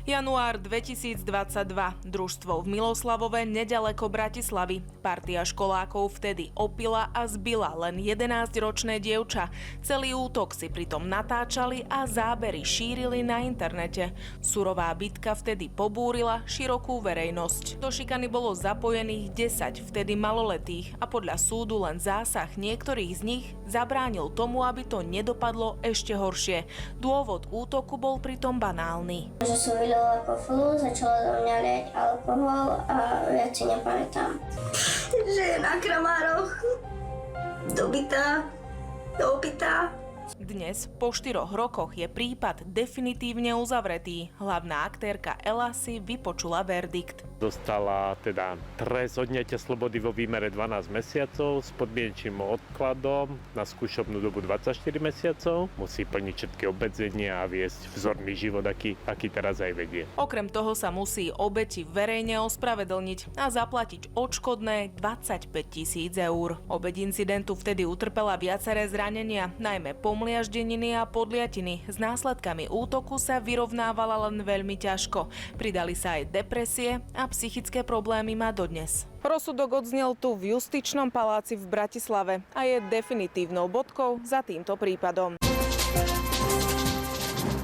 Január 2022. Družstvo v Miloslavove nedaleko Bratislavy. Partia školákov vtedy opila a zbila len 11-ročné dievča. Celý útok si pritom natáčali a zábery šírili na internete. Surová bitka vtedy pobúrila širokú verejnosť. Do šikany bolo zapojených 10 vtedy maloletých a podľa súdu len zásah niektorých z nich zabránil tomu, aby to nedopadlo ešte horšie. Dôvod útoku bol pritom banálny. Že som vylila kofolu, začala do mňa liať alkohol a viac si nepamätám. Že je na kramároch, dobitá, opitá. Dnes, po 4 rokoch, je prípad definitívne uzavretý. Hlavná aktérka Ela si vypočula verdikt. Dostala teda trest odňatia slobody vo výmere 12 mesiacov s podmienečným odkladom na skúšobnú dobu 24 mesiacov. Musí plniť všetky obmedzenia a viesť vzorný život, aký teraz aj vedie. Okrem toho sa musí obeti verejne ospravedlniť a zaplatiť odškodné 25 000 eur. Obeť incidentu vtedy utrpela viaceré zranenia, najmä pomliaždeniny a podliatiny. S následkami útoku sa vyrovnávala len veľmi ťažko. Pridali sa aj depresie a psychické problémy má dodnes. Rozsudok odznel tu v Justičnom paláci v Bratislave a je definitívnou bodkou za týmto prípadom.